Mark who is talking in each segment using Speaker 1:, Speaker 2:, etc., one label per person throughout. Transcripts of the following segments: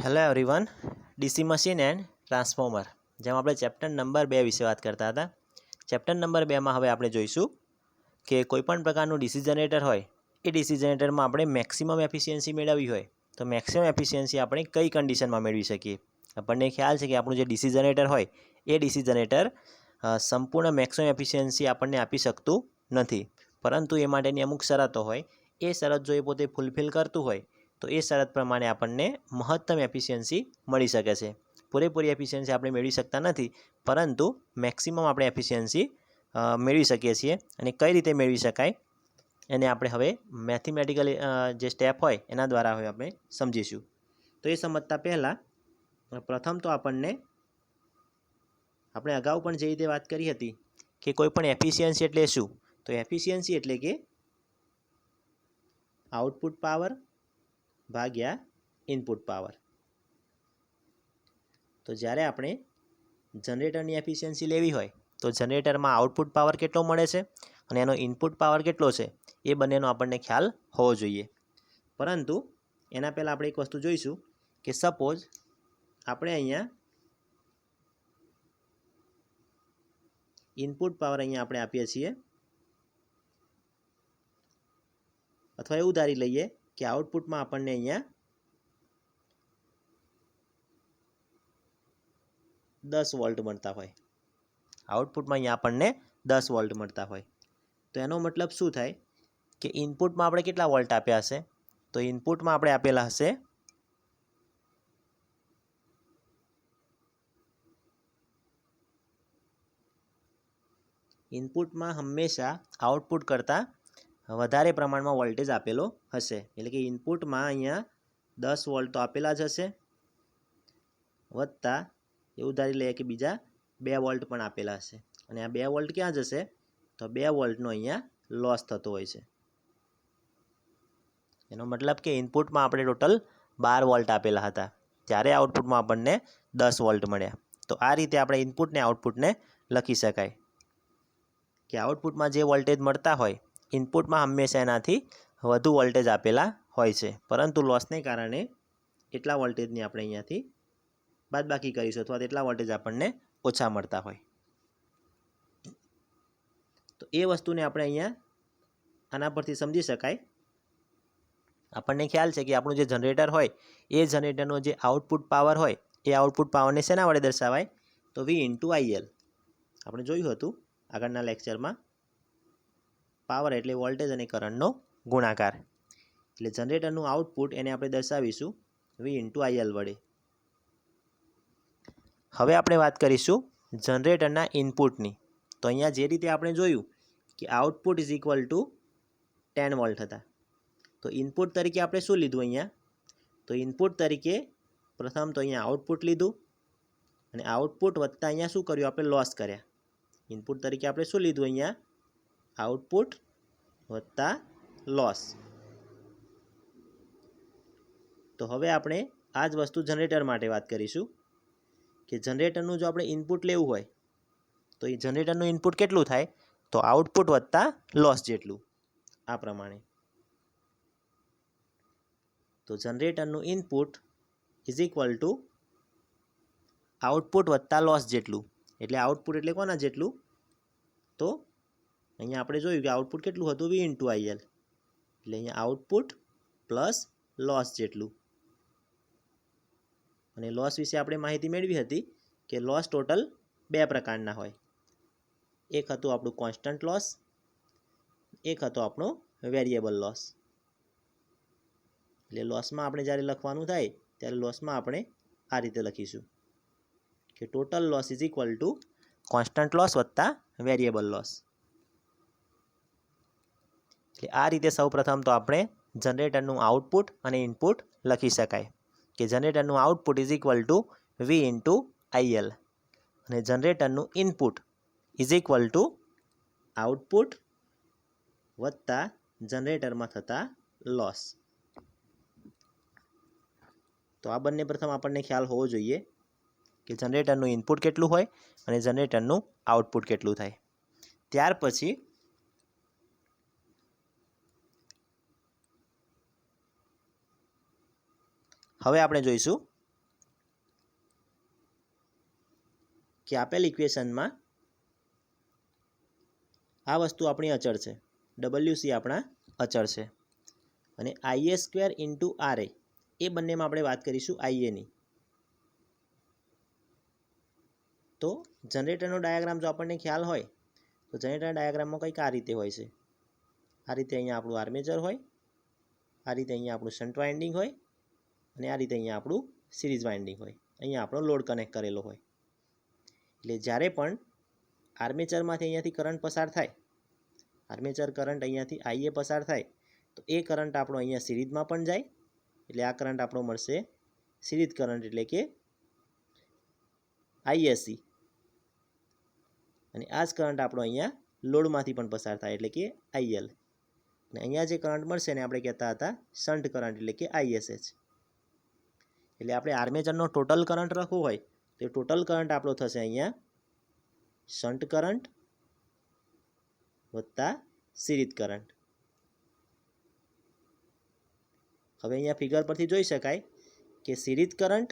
Speaker 1: Hello everyone, DC machine and transformer જેમ આપણે chapter number 2 વિશે વાત કરતા હતા. ચેપ્ટર નંબર 2માં હવે આપણે જોઈશું કે કોઈપણ પ્રકારનું ડીસી જનરેટર હોય એ ડીસી જનરેટરમાં આપણે મેક્સિમમ એફિશિયન્સી મેળવવી હોય તો મેક્સિમમ એફિશિયન્સી આપણે કઈ કન્ડિશનમાં મેળવી શકીએ. આપણને ખ્યાલ છે કે આપણું જે ડીસી જનરેટર હોય એ ડીસી જનરેટર સંપૂર્ણ મેક્સિમમ એફિશિયન્સી આપણને આપી શકતું નથી, પરંતુ એ માટેની અમુક શરતો હોય. એ શરત જો એ પોતે ફૂલફિલ કરતું હોય તો એ શરત પ્રમાણે આપણને મહત્તમ એફિશિયન્સી મળી શકે છે. પૂરેપૂરી એફિશિયન્સી આપણે મેળવી શકતા નથી, પરંતુ મેક્સિમમ આપણે એફિશિયન્સી મેળવી શકીએ છીએ. અને કઈ રીતે મેળવી શકાય એને આપણે હવે મેથેમેટિકલ જે સ્ટેપ હોય એના દ્વારા હવે આપણે સમજીશું. તો એ સમજતા પહેલાં પ્રથમ તો આપણે અગાઉ પણ જે રીતે વાત કરી હતી કે કોઈ પણ એફિશિયન્સી એટલે શું, તો એફિશિયન્સી એટલે કે આઉટપુટ પાવર ભાગ્યા ઇનપુટ પાવર. તો જ્યારે આપણે જનરેટરની એફિશિયન્સી લેવી હોય તો જનરેટરમાં આઉટપુટ પાવર કેટલો મળે છે અને એનો ઇનપુટ પાવર કેટલો છે એ બંનેનો આપણને ખ્યાલ હોવો જોઈએ. પરંતુ એના પહેલાં આપણે એક વસ્તુ જોઈશું કે સપોઝ આપણે અહીંયા ઇનપુટ પાવર અહીંયા આપણે આપીએ છીએ, અથવા એવું ધારી લઈએ કે આઉટપુટમાં આપણને અહીંયા 10 વોલ્ટ મળતા હોય. આઉટપુટમાં અહીંયા આપણને 10 વોલ્ટ મળતા હોય તો એનો મતલબ શું થાય કે ઇનપુટમાં આપણે કેટલા વોલ્ટ આપ્યા હશે, તો ઇનપુટમાં આપણે આપેલા હશે ઇનપુટમાં હંમેશા આઉટપુટ કરતાં વધારે પ્રમાણમાં વોલ્ટેજ આપેલો હશે. એટલે કે ઇનપુટમાં અહીંયા 10 વોલ્ટ તો આપેલા જ હશે, વત્તા એવું ધારી લઈએ કે બીજા 2 વોલ્ટ પણ આપેલા હશે. અને આ 2 વોલ્ટ ક્યાં જશે, તો 2 વોલ્ટનો અહીંયા લોસ થતો હોય છે. એનો મતલબ કે ઇનપુટમાં આપણે ટોટલ 12 વોલ્ટ આપેલા હતા, ત્યારે આઉટપુટમાં આપણને 10 વોલ્ટ મળ્યા. તો આ રીતે આપણે ઇનપુટને આઉટપુટને લખી શકાય કે આઉટપુટમાં જે વોલ્ટેજ મળતા હોય ઇનપુટમાં હંમેશા એનાથી વધુ વોલ્ટેજ આપેલા હોય છે, પરંતુ લોસને કારણે એટલા વોલ્ટેજની આપણે અહીંયાથી બાદબાકી કરીશું અથવા તેટલા વોલ્ટેજ આપણને ઓછા મળતા હોય. તો એ વસ્તુને આપણે અહીંયા આના પરથી સમજી શકાય. આપણને ખ્યાલ છે કે આપણું જે જનરેટર હોય એ જનરેટરનો જે આઉટપુટ પાવર હોય એ આઉટપુટ પાવરને શેના વડે દર્શાવાય, તો V × IL. આપણે જોયું હતું આગળના લેક્ચરમાં, પાવર એટલે વોલ્ટેજ અને કરંટનો ગુણાકાર. એટલે જનરેટરનું આઉટપુટ એને આપણે દર્શાવીશું V × IL વડે. હવે આપણે વાત કરીશું જનરેટરના ઇનપુટની. તો અહીંયા જે રીતે આપણે જોયું કે output is equal two 10 volt હતા, તો ઇનપુટ તરીકે આપણે શું લીધું અહીંયા, તો ઇનપુટ તરીકે પ્રથમ તો અહીંયા આઉટપુટ લીધું અને આઉટપુટ વત્તા અહીંયા શું કર્યું, આપણે લોસ કર્યા. ઇનપુટ તરીકે આપણે શું લીધું અહીંયા, આઉટપુટ વત્તા લોસ. તો હવે આપણે આ જ વસ્તુ જનરેટર માટે વાત કરીશું કે જનરેટરનું જો આપણે ઇનપુટ લેવું હોય તો એ જનરેટરનું ઇનપુટ કેટલું થાય, તો આઉટપુટ વત્તા લોસ જેટલું. આ પ્રમાણે તો જનરેટરનું input is equal to output વત્તા લોસ જેટલું. એટલે આઉટપુટ એટલે કોના જેટલું, તો અહીંયા આપણે જોયું કે આઉટપુટ કેટલું હતું, V × IL. એટલે અહીંયા આઉટપુટ પ્લસ લોસ જેટલું. અને લોસ વિશે આપણે માહિતી મેળવી હતી કે લોસ ટોટલ 2 પ્રકારના હોય. એક હતું આપણું કોન્સ્ટન્ટ લોસ, એક હતો આપણો વેરિયેબલ લોસ. એટલે લોસમાં આપણે જ્યારે લખવાનું થાય ત્યારે લોસમાં આપણે આ રીતે લખીશું કે total loss is equal two constant loss વત્તા વેરિયેબલ લોસ. એટલે આ રીતે સૌપ્રથમ તો આપણે જનરેટરનું આઉટપુટ અને ઇનપુટ લખી શકાય કે જનરેટરનું output is equal to V × IL અને જનરેટરનું input is equal to output વત્તા જનરેટરમાં થતા લોસ. તો આ બંને પ્રથમ આપણને ખ્યાલ હોવો જોઈએ કે જનરેટરનું ઇનપુટ કેટલું હોય અને જનરેટરનું આઉટપુટ કેટલું થાય. ત્યાર પછી હવે આપણે જોઈશું કે આપેલ ઇક્વેશનમાં આ વસ્તુ આપણી અચળ છે, WC આપણા અચળ છે, અને IA² ઇન્ટુ RA એ બંનેમાં આપણે વાત કરીશું IAની. તો જનરેટરનો ડાયાગ્રામ જો આપણને ખ્યાલ હોય તો જનરેટર ડાયાગ્રામમાં કંઈક આ રીતે હોય છે. આ રીતે અહીંયા આપણું આર્મેચર હોય, આ રીતે અહીંયા આપણું શન્ટ વાઇન્ડિંગ હોય, અને આ રીતે અહીંયા આપણું સિરીઝ વાઇન્ડિંગ હોય. અહીંયા આપણો લોડ કનેક્ટ કરેલો હોય. એટલે જ્યારે પણ આર્મેચરમાંથી અહીંયાથી કરંટ પસાર થાય, આર્મેચર કરંટ અહીંયાથી IA પસાર થાય, તો એ કરંટ આપણો અહીંયા સિરીઝમાં પણ જાય. એટલે આ કરંટ આપણો મળશે સિરીઝ કરંટ, એટલે કે ISC. અને આ જ કરંટ આપણો અહીંયા લોડમાંથી પણ પસાર થાય, એટલે કે IL. અને અહીંયા જે કરંટ મળશે ને આપણે કહેતા હતા શન્ટ કરંટ, એટલે કે ISH. એટલે આપણે આર્મેચરનો ટોટલ કરંટ રાખવો હોય તો ટોટલ કરંટ આપણો થશે અહીંયા શન્ટ કરંટ વત્તા સિરીઝ કરંટ. હવે અહીંયા ફિગર પરથી જોઈ શકાય કે સિરીઝ કરંટ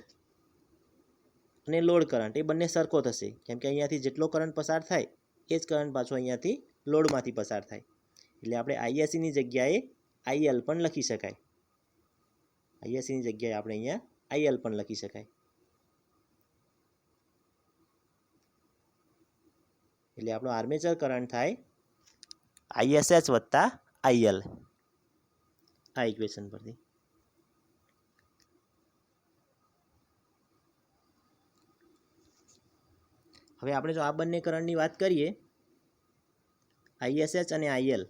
Speaker 1: અને લોડ કરંટ એ બંને સરખો થશે, કેમ કે અહીંયાથી જેટલો કરંટ પસાર થાય એ જ કરંટ પાછો અહીંયાથી લોડમાંથી પસાર થાય. એટલે આપણે ISCની જગ્યાએ IL પણ લખી શકાય. ISCની જગ્યાએ આપણે અહીંયા IL પણ લખી શકાય. એટલે આપણો આર્મેચર કરંટ થાય ISH વત્તા IL આ ઇક્વેશન પરથી. હવે આપણે જો આ બંને કરંટની વાત કરીએ ISH અને IL,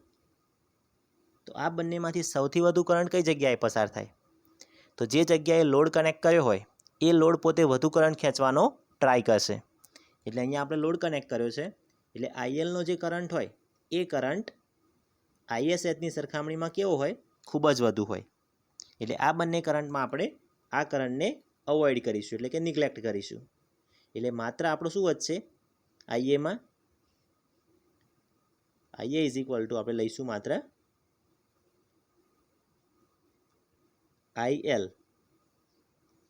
Speaker 1: તો આ બંનેમાંથી સૌથી વધુ કરંટ કઈ જગ્યાએ પસાર થાય? તો જે જગ્યાએ લોડ કનેક્ટ કર્યો હોય એ લોડ પોતે વધુ કરંટ ખેંચવાનો ટ્રાય કરશે. એટલે અહીંયા આપણે લોડ કનેક્ટ કર્યો છે, એટલે ILનો જે કરંટ હોય એ કરંટ ISHની સરખામણીમાં કેવો હોય? ખૂબ જ વધુ હોય. એટલે આ બંને કરંટમાં આપણે આ કરંટને અવોઇડ કરીશું, એટલે કે નિગ્લેક્ટ કરીશું. એટલે માત્ર આપણું શું વધશે IAમાં? IA ઇઝ ઇક્વલ ટુ આપણે લઈશું માત્ર IL.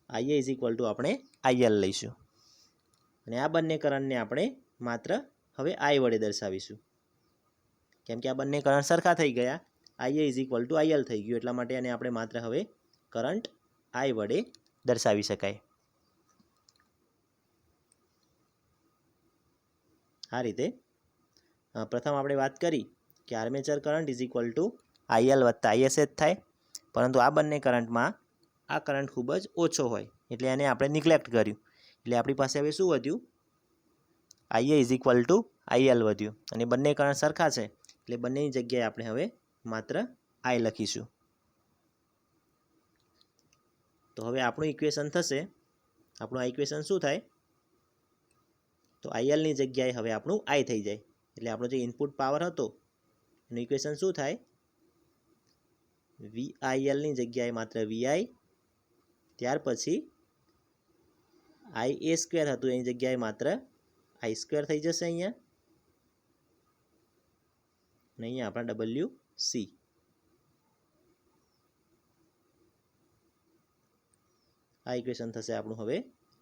Speaker 1: IA is equal two આપણે IL લઈશું. અને આ બંને કરંટને આપણે માત્ર હવે I વડે દર્શાવીશું, કેમ કે આ બંને કરંટ સરખા થઈ ગયા. IA is equal two IL થઈ ગયું, એટલા માટે એને આપણે માત્ર હવે કરંટ I વડે દર્શાવી શકાય. આ રીતે પ્રથમ આપણે વાત કરી કે armature current is equal two IL વત્તા ISH થાય, પરંતુ આ બંને કરંટમાં આ કરંટ ખૂબ જ ઓછો હોય એટલે એને આપણે નિગ્લેક્ટ કર્યું. એટલે આપણી પાસે હવે શું વધ્યું? IA is equal two IL વધ્યું. અને બંને કરંટ સરખા છે એટલે બંનેની જગ્યાએ આપણે હવે માત્ર I લખીશું. તો હવે આપણું ઇક્વેશન થશે, આપણું આ ઇક્વેશન શું થાય? તો ILની જગ્યાએ હવે આપણું I થઈ જાય. એટલે આપણો જે ઇનપુટ પાવર હતો એનું ઇક્વેશન શું થાય? VILની જગ્યાએ માત્ર VI, ત્યાર પછી IA² હતું એની જગ્યાએ માત્ર I² થઈ જશે અહીંયા, અને અહીંયા આપણા WC. આ ઇક્વેશન થશે આપણું હવે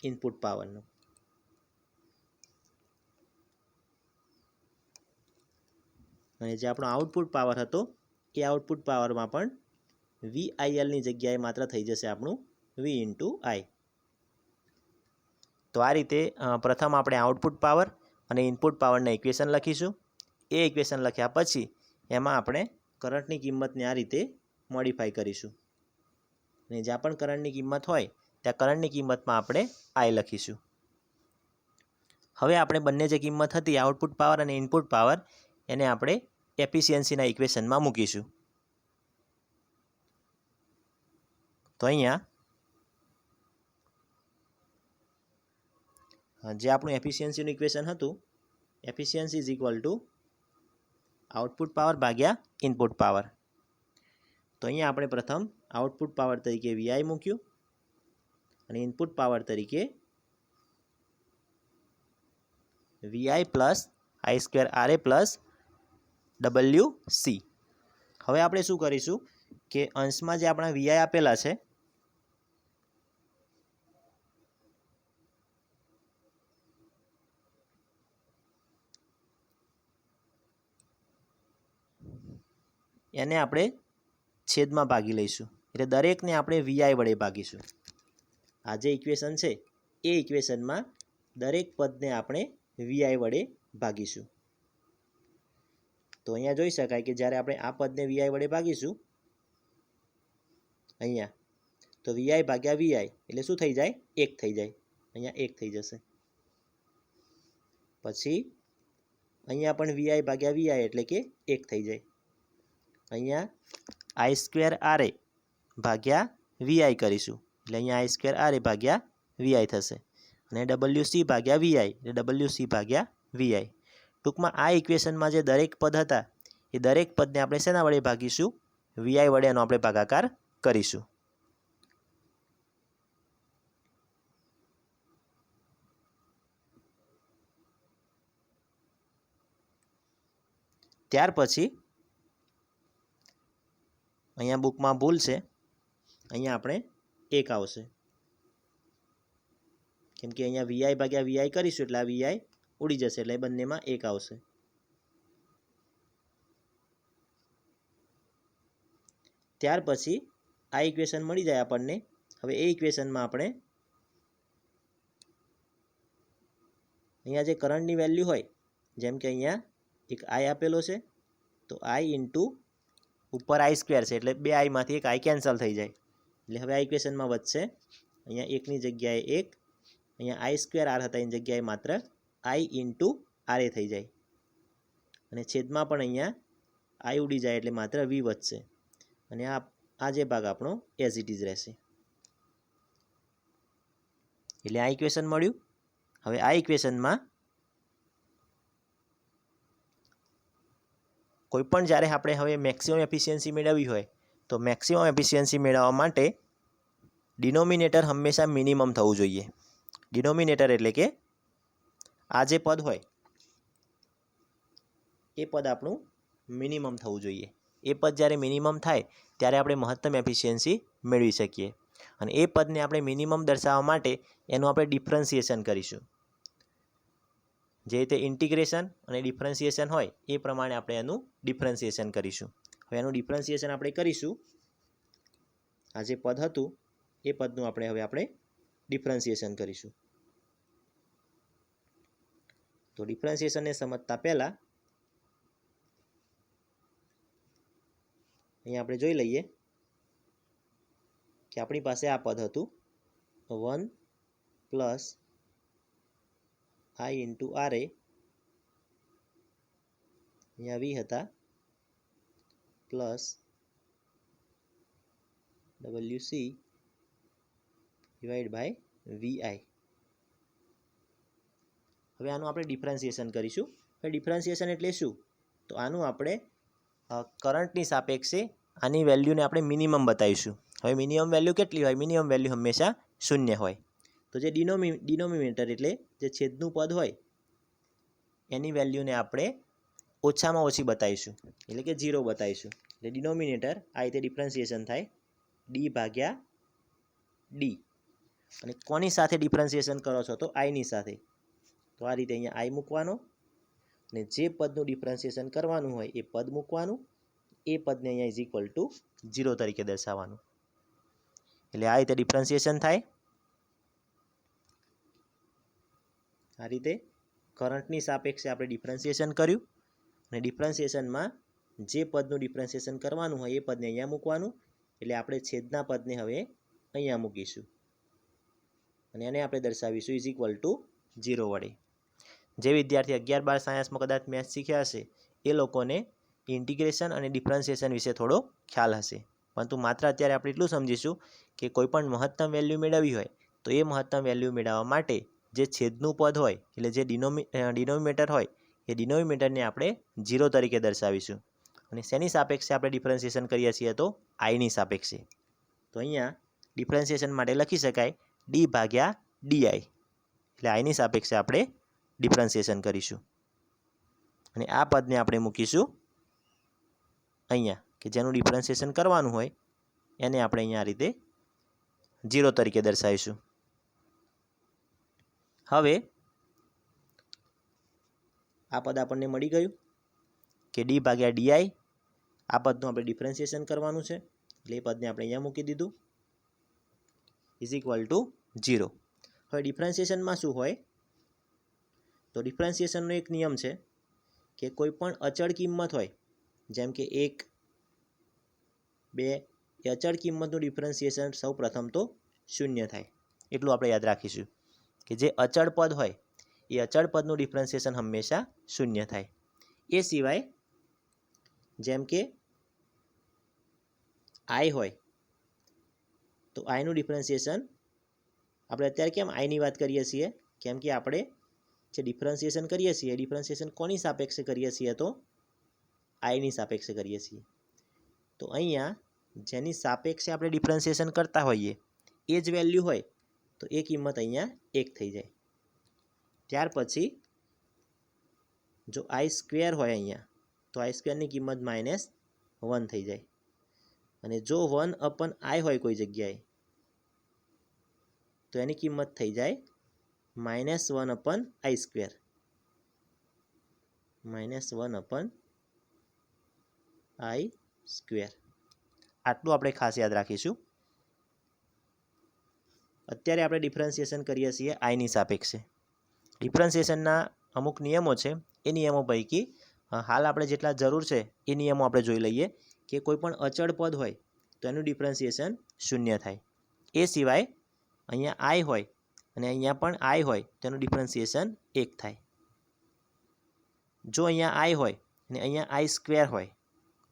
Speaker 1: ઇનપુટ પાવરનું. અને જે આપણો આઉટપુટ પાવર હતો એ આઉટપુટ પાવરમાં પણ VILની જગ્યાએ માત્ર થઈ જશે આપણું V ઇન્ટુ I. તો આ રીતે પ્રથમ આપણે આઉટપુટ પાવર અને ઇનપુટ પાવરના ઇક્વેશન લખીશું. એ ઇક્વેશન લખ્યા પછી એમાં આપણે કરંટની કિંમતને આ રીતે મોડિફાઈ કરીશું, અને જ્યાં પણ કરંટની કિંમત હોય ત્યાં કરંટની કિંમતમાં આપણે I લખીશું. હવે આપણે બંને જે કિંમત હતી આઉટપુટ પાવર અને ઇનપુટ પાવર એને આપણે એફિશિયન્સીના ઇક્વેશનમાં મૂકીશું. તો અહીંયા જે આપણું એફિશિયન્સીનું ઇક્વેશન હતું, efficiency is equal to output power ભાગ્યા ઇનપુટ પાવર. તો અહીંયા આપણે પ્રથમ આઉટપુટ પાવર તરીકે VI મૂક્યું અને ઇનપુટ પાવર તરીકે VI plus I² RA plus WC. હવે આપણે શું કરીશું કે અંશમાં જે આપણા VI આપેલા છે એને આપણે છેદમાં ભાગી લઈશું, એટલે દરેકને આપણે વીઆઈ વડે ભાગીશું. આ જે ઇક્વેશન છે એ ઇક્વેશનમાં દરેક પદને આપણે વીઆઈ વડે ભાગીશું. તો અહીંયા જોઈ શકાય કે જ્યારે આપણે આ પદને વીઆઈ વડે ભાગીશું અહીંયા, તો વીઆઈ ભાગ્યા વીઆઈ એટલે શું થઈ જાય? 1 થઈ જાય. અહીંયા 1 થઈ જશે. પછી અહીંયા પણ વીઆઈ ભાગ્યા વીઆઈ એટલે કે 1 થઈ જાય. અહીંયા આઈ સ્ક્વેર આર એ ભાગ્યા વીઆઈ કરીશું, એટલે અહીંયા આઈ સ્ક્વેર આર એ ભાગ્યા વીઆઈ થશે. અને ડબલ્યુસી ભાગ્યા વીઆઈ એટલે ડબલ્યુસી ભાગ્યા વીઆઈ. ટૂંકમાં આ ઇક્વેશનમાં જે દરેક પદ હતા એ દરેક પદને આપણે શેના વડે ભાગીશું? વીઆઈ વડે એનો આપણે ભાગાકાર કરીશું. ત્યાર પછી અહીંયા બુકમાં ભૂલ છે, અહીંયા આપણે 1 આવશે, કેમ કે અહીંયા વીઆઈ ભાગ્યા વીઆઈ કરીશું એટલે આ વીઆઈ ઉડી જશે, એટલે બંનેમાં 1 આવશે. ત્યાર પછી આ ઇક્વેશન મળી જાય આપણને. હવે એ ઇક્વેશનમાં આપણે અહીંયા જે કરંટની વેલ્યુ હોય, જેમ કે અહીંયા એક આઈ આપેલો છે, તો આઈ ઇન્ટુ ઉપર આઈ સ્ક્વેર છે એટલે 2 આઈમાંથી એક આઈ કેન્સલ થઈ જાય, એટલે હવે આ ઇક્વેશનમાં વધશે અહીંયા 1ની જગ્યાએ 1, અહીંયા આઈ સ્ક્વેર આર હતા એની જગ્યાએ માત્ર આઈ ઇન્ટુ આર એ થઈ જાય, અને છેદમાં પણ અહીંયા આઈ ઉડી જાય એટલે માત્ર વી વધશે, અને આ જે ભાગ આપણો એઝ ઇટ ઇઝ રહેશે. એટલે આ ઇક્વેશન મળ્યું. હવે આ ઇક્વેશનમાં કોઈપણ જ્યારે આપણે હવે મેક્સિમમ એફિશિયન્સી મેળવવી હોય તો મેક્સિમમ એફિશિયન્સી મેળવવા માટે ડિનોમિનેટર હંમેશા મિનિમમ થવું જોઈએ. ડિનોમિનેટર એટલે કે આ જે પદ હોય એ પદ આપણું મિનિમમ થવું જોઈએ. એ પદ જ્યારે મિનિમમ થાય ત્યારે આપણે મહત્તમ એફિશિયન્સી મેળવી શકીએ, અને એ પદને આપણે મિનિમમ દર્શાવવા માટે એનું આપણે ડિફરન્સિએશન કરીશું. જે રીતે ઇન્ટિગ્રેશન અને ડિફરન્સિએશન હોય એ પ્રમાણે આપણે એનું ડિફરન્સિએશન કરીશું. હવે એનું ડિફરન્સિએશન આપણે કરીશું. આ જે પદ હતું એ પદનું આપણે ડિફરન્સિએશન કરીશું. તો ડિફરન્સિએશનને સમજતા પહેલાં અહીંયા આપણે જોઈ લઈએ કે આપણી પાસે આ પદ હતું 1 plus I into R A, અહીંયા વી હતા, plus WC divide by VI. હવે આનું આપણે ડિફરન્સિએશન કરીશું. હવે ડિફરન્સિએશન એટલે શું? તો આનું આપણે કરંટની સાપેક્ષે આની વેલ્યુને આપણે મિનિમમ બતાવીશું. હવે મિનિમમ વેલ્યુ કેટલી હોય? મિનિમમ વેલ્યુ હંમેશા 0 હોય. તો જે ડિનોમિનેટર એટલે જે છેદનું પદ હોય એની વેલ્યુને આપણે ઓછામાં ઓછી બતાવીશું, એટલે કે 0 બતાવીશું. એટલે ડિનોમિનેટર આ રીતે ડિફરન્સિએશન થાય ડી ભાગ્યા ડી. અને કોની સાથે ડિફરન્સિએશન કરો છો? તો આઈની સાથે. તો આ રીતે અહીંયા આઈ મૂકવાનો, અને જે પદનું ડિફરન્સિએશન કરવાનું હોય એ પદ મૂકવાનું, એ પદને અહીંયા ઇઝ ઇક્વલ ટુ 0 તરીકે દર્શાવવાનું. એટલે આ રીતે ડિફરન્સિએશન થાય. આ રીતે કરંટની સાપેક્ષે આપણે ડિફરન્સિએશન કર્યું, અને ડિફરન્સિએશનમાં જે પદનું ડિફરન્સિએશન કરવાનું હોય એ પદને અહીંયા મૂકવાનું, એટલે આપણે છેદના પદને હવે અહીંયા મૂકીશું, અને એને આપણે દર્શાવીશું ઇઝ ઇક્વલ ટુ 0 વડે. જે વિદ્યાર્થી 11-12 સાયન્સમાં કદાચ મેથ્સ શીખ્યા હશે એ લોકોને ઇન્ટિગ્રેશન અને ડિફરન્સિએશન વિશે થોડો ખ્યાલ હશે, પરંતુ માત્ર અત્યારે આપણે એટલું સમજીશું કે કોઈપણ મહત્તમ વેલ્યુ મેળવવી હોય તો એ મહત્તમ વેલ્યુ મેળવવા માટે જે છેદનું પદ હોય એટલે જે ડિનોમિનેટર હોય એ ડિનોમિનેટરને આપણે 0 તરીકે દર્શાવીશું. અને શેની સાપેક્ષે આપણે ડિફરન્સિએશન કરીએ છીએ? તો આઈની સાપેક્ષે. તો અહીંયા ડિફરન્સિએશન માટે લખી શકાય ડી ભાગ્યા ડીઆઈ, એટલે આઈની સાપેક્ષે આપણે ડિફરન્સિએશન કરીશું, અને આ પદને આપણે મૂકીશું અહીંયા, કે જેનું ડિફરન્સિએશન કરવાનું હોય એને આપણે અહીંયા આ રીતે 0 તરીકે દર્શાવીશું. હવે આ પદ આપણને મળી ગયું કે ડી ભાગ્યા ડીઆઈ આ પદનું આપણે ડિફરન્શિએશન કરવાનું છે, એટલે એ પદને આપણે અહીંયા મૂકી દીધું ઇઝ ઇક્વલ ટુ 0. હવે ડિફરન્શિએશનમાં શું હોય, તો ડિફરન્શિએશનનો એક નિયમ છે કે કોઈ પણ અચળ કિંમત હોય, જેમ કે 1, 2, એ અચળ કિંમતનું ડિફરન્શિએશન સૌ પ્રથમ તો 0 થાય. એટલું આપણે યાદ રાખીશું કે જે અચળ પદ હોય એ અચળ પદનું ડિફરન્શિએશન હંમેશા 0 થાય. એ સિવાય જેમ કે i હોય તો આઈનું ડિફરન્શિએશન આપણે અત્યારે કેમ આઈની વાત કરીએ છીએ, કેમ કે આપણે જે ડિફરન્શિએશન કરીએ છીએ એ ડિફરન્શિએશન કોની સાપેક્ષે કરીએ છીએ, તો આઈની સાપેક્ષે કરીએ છીએ. તો અહીંયા જેની સાપેક્ષે આપણે ડિફરન્શિએશન કરતા હોઈએ એ જ વેલ્યુ હોય તો એ કિંમત અહીંયા 1 થઈ જાય. ત્યાર પછી જો આઈ સ્ક્વેર હોય અહીંયા તો આઈ સ્ક્વેરની કિંમત -1 થઈ જાય. અને જો 1/i હોય કોઈ જગ્યાએ તો એની કિંમત થઈ જાય -1/i સ્ક્વેર, -1/i સ્ક્વેર. આટલું આપણે ખાસ યાદ રાખીશું. અત્યારે આપણે ડિફરન્શિએશન કરીએ છીએ આઈની સાપેક્ષે. ડિફરન્શિએશનના અમુક નિયમો છે, એ નિયમો પૈકી હાલ આપણે જેટલા જરૂર છે એ નિયમો આપણે જોઈ લઈએ કે કોઈ પણ અચળ પદ હોય તો એનું ડિફરન્શિએશન 0 થાય. એ સિવાય અહીંયા આઈ હોય અને અહીંયા પણ આઈ હોય તો એનું ડિફરન્શિએશન 1 થાય. જો અહીંયા આઈ હોય અને અહીંયા આઈ સ્ક્વેર હોય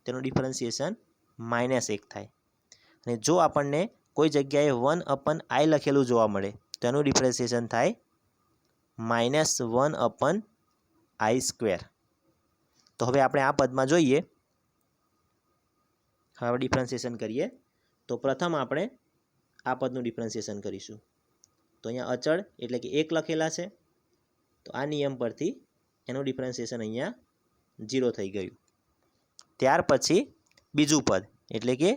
Speaker 1: તેનું ડિફરન્શિએશન -1 થાય. અને જો આપણને કોઈ જગ્યાએ 1/i લખેલું જોવા મળે તો એનું ડિફરન્શિએશન થાય -1/i સ્ક્વેર. તો હવે આપણે આ પદમાં જોઈએ, હવે ડિફરન્શિએશન કરીએ તો પ્રથમ આપણે આ પદનું ડિફરન્શિએશન કરીશું. તો અહીંયા અચળ એટલે કે 1 લખેલા છે, તો આ નિયમ પરથી એનું ડિફરન્શિએશન અહીંયા 0 થઈ ગયું. ત્યાર પછી બીજું પદ એટલે કે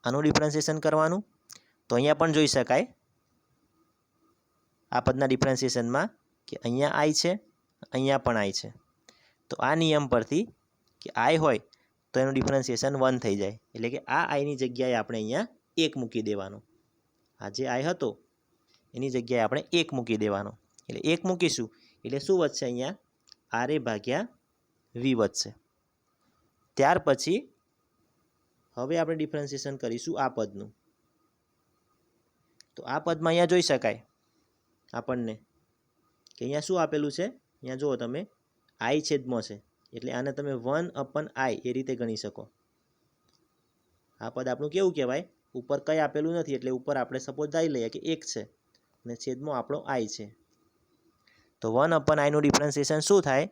Speaker 1: આનું ડિફરન્શિએશન કરવાનું. તો અહીંયા પણ જોઈ શકાય આ પદના ડિફરન્શિએશનમાં કે અહીંયા આઈ છે, અહીંયા પણ આઈ છે. તો આ નિયમ પરથી કે આઈ હોય તો એનું ડિફરન્શિએશન 1 થઈ જાય, એટલે કે આ આઈની જગ્યાએ આપણે અહીંયા 1 મૂકી દેવાનો. આ જે આઈ હતો એની જગ્યાએ આપણે 1 મૂકી દેવાનો, એટલે 1 મૂકીશું એટલે શું વધશે, અહીંયા RA/V વધશે. ત્યાર પછી હવે આપણે ડિફરન્શિએશન કરીશું આ પદનું. તો આ પદમાં અહીંયા જોઈ શકાય આપણને કે અહીંયા શું આપેલું છે, અહીંયા જુઓ તમે આઈ છેદમાં છે, એટલે આને તમે 1/i એ રીતે ગણી શકો. આ પદ આપણું કેવું કહેવાય, ઉપર કંઈ આપેલું નથી એટલે ઉપર આપણે સપોઝ ધારી લઈએ કે 1 છે અને છેદમાં આપણો i છે. તો 1/iનું ડિફરન્શિએશન શું થાય,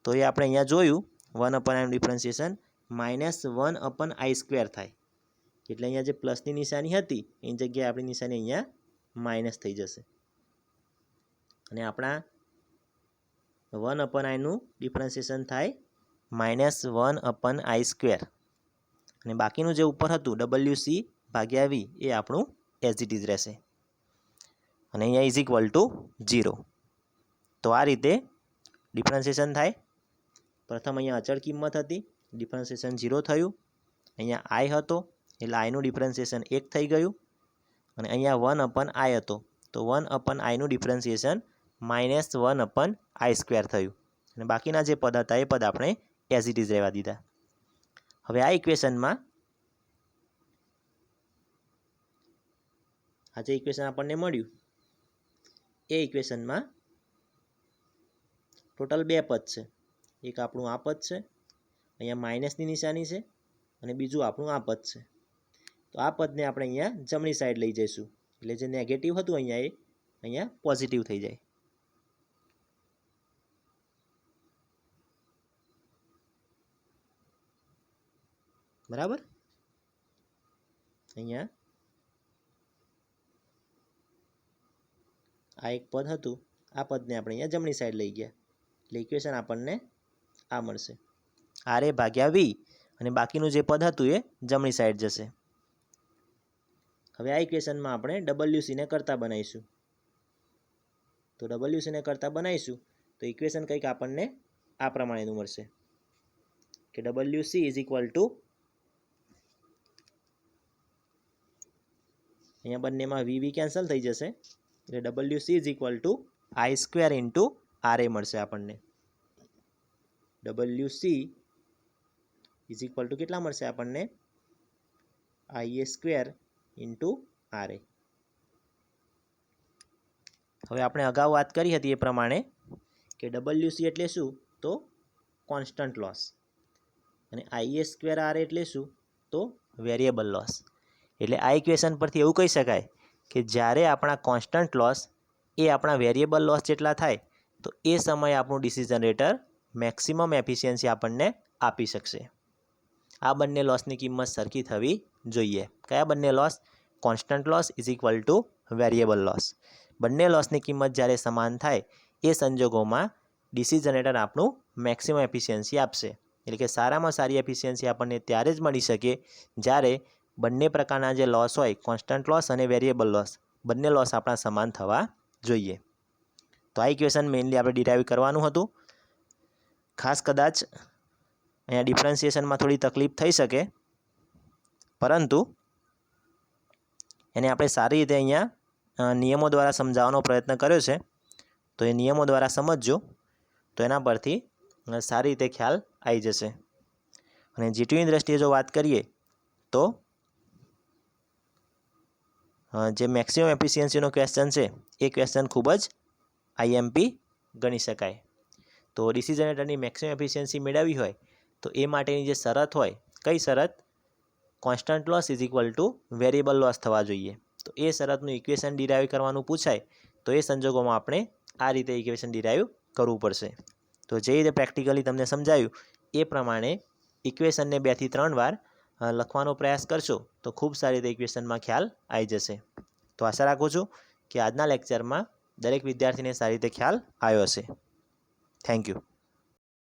Speaker 1: તો એ આપણે અહીંયા જોયું 1/iનું ડિફરન્શિએશન -1/i સ્ક્વેર થાય. એટલે અહીંયા જે પ્લસની નિશાની હતી એની જગ્યાએ આપણી નિશાની અહીંયા માઇનસ થઈ જશે. અને આપણા 1/iનું ડિફરન્શિએશન થાય -1/i સ્ક્વેર. અને બાકીનું જે ઉપર હતું WC/V એ આપણું એઝ ઇટ ઇઝ રહેશે. અને અહીંયા ઇઝ ઇક્વલ ટુ 0. તો આ રીતે ડિફરન્શિએશન થાય. પ્રથમ અહીંયા અચળ કિંમત હતી, ડિફરન્શિએશન 0 થયું. અહીંયા આઈ હતો એટલે આઈનું ડિફરન્શિએશન 1 થઈ ગયું. અને અહીંયા 1/i હતો તો 1/iનું ડિફરન્શિએશન -1/i સ્ક્વેર થયું. અને બાકીના જે પદ હતા એ પદ આપણે એઝ ઇટ ઇઝ રહેવા દીધા. હવે આ ઇક્વેશનમાં આ જે ઇક્વેશન આપણને મળ્યું એ ઇક્વેશનમાં ટોટલ 2 પદ છે. એક આપણું આ પદ છે, અહીંયા માઇનસની નિશાની છે, અને બીજું આપણું આ પદ છે. તો આ પદને આપણે અહીંયા જમણી સાઈડ લઈ જઈશું, એટલે જે નેગેટિવ હતું અહીંયા એ અહીંયા પોઝિટિવ થઈ જાય. બરાબર. અહીંયા આ એક પદ હતું, આ પદને આપણે અહીંયા જમણી સાઈડ લઈ ગયા એટલે ઇક્વેશન આપણને આ મળશે RA/V. અને બાકીનું જે પદ હતું એ જમણી સાઈડ જશે. હવે આ ઇક્વેશનમાં આપણે WC ને કરતા બનાવીશું. તો WC ને કરતા બનાવીશું તો ઇક્વેશન કંઈક આપણને આ પ્રમાણેનું મળશે. કે WC ઇઝ ઇક્વલ ટુ, અહીંયા બંનેમાં VV કેન્સલ થઈ જશે એટલે WC is equal two I² into RA મળશે આપણને. WC ઇઝ ઇક્વલ ટુ કેટલા મળશે આપણને? IA² into RA. હવે આપણે અગાઉ વાત કરી હતી એ પ્રમાણે કે WC એટલે શું? તો કોન્સ્ટન્ટ લોસ, અને IA² RA એટલે શું? તો વેરિયેબલ લોસ. એટલે આ ઇક્વેશન પરથી એવું કહી શકાય કે જ્યારે આપણા કોન્સ્ટન્ટ લોસ એ આપણા વેરિયેબલ લોસ જેટલા થાય તો એ સમયે આપણું ડીસી જનરેટર મેક્સિમમ એફિશિયન્સી આપણને આપી શકશે. આ બંને લોસની કિંમત સરખી થવી જોઈએ. કયા બંને loss? Constant loss is equal two variable loss. બંને લોસની કિંમત જ્યારે સમાન થાય એ સંજોગોમાં ડીસી જનરેટર આપણું મેક્સિમમ એફિશિયન્સી આપશે. એટલે કે સારામાં સારી એફિશિયન્સી આપણને ત્યારે જ મળી શકે જ્યારે બંને પ્રકારના જે લોસ હોય, કોન્સ્ટન્ટ લોસ અને વેરિયેબલ લોસ, બંને લોસ આપણા સમાન થવા જોઈએ. તો આ ઇક્વેશન મેઇનલી આપણે ડિરાઈવ કરવાનું હતું. ખાસ કદાચ અહીંયા ડિફરન્સિએશનમાં થોડી તકલીફ થઈ શકે, પરંતુ એને આપણે સારી રીતે અહીંયા નિયમો દ્વારા સમજાવવાનો પ્રયત્ન કર્યો છે. તો એ નિયમો દ્વારા સમજજો તો એના પરથી સારી રીતે ખ્યાલ આવી જશે. અને G2ની દ્રષ્ટિએ જો વાત કરીએ તો જે મેક્સિમમ એફિશિયન્સીનો ક્વેશ્ચન છે એ ક્વેશ્ચન ખૂબ જ IMP ગણી શકાય. તો ડીસી જનરેટરની મેક્સિમમ એફિશિયન્સી મેળવવી હોય તો એ માટેની જે શરત હોય, કઈ શરત? Constant loss is equal two variable loss થવા જોઈએ. તો એ શરતનું ઇક્વેશન ડિરાઈવ કરવાનું પૂછાય તો એ સંજોગોમાં આપણે આ રીતે ઇક્વેશન ડિરાઈવ કરવું પડશે. તો જે રીતે પ્રેક્ટિકલી તમને સમજાયું એ પ્રમાણે ઇક્વેશનને 2 થી 3 વાર લખવાનો પ્રયાસ કરશો તો ખૂબ સારી રીતે ઇક્વેશનમાં ખ્યાલ આવી જશે. તો આશા રાખું છું કે આજના લેક્ચરમાં દરેક વિદ્યાર્થીને સારી રીતે ખ્યાલ આવ્યો હશે. Thank you.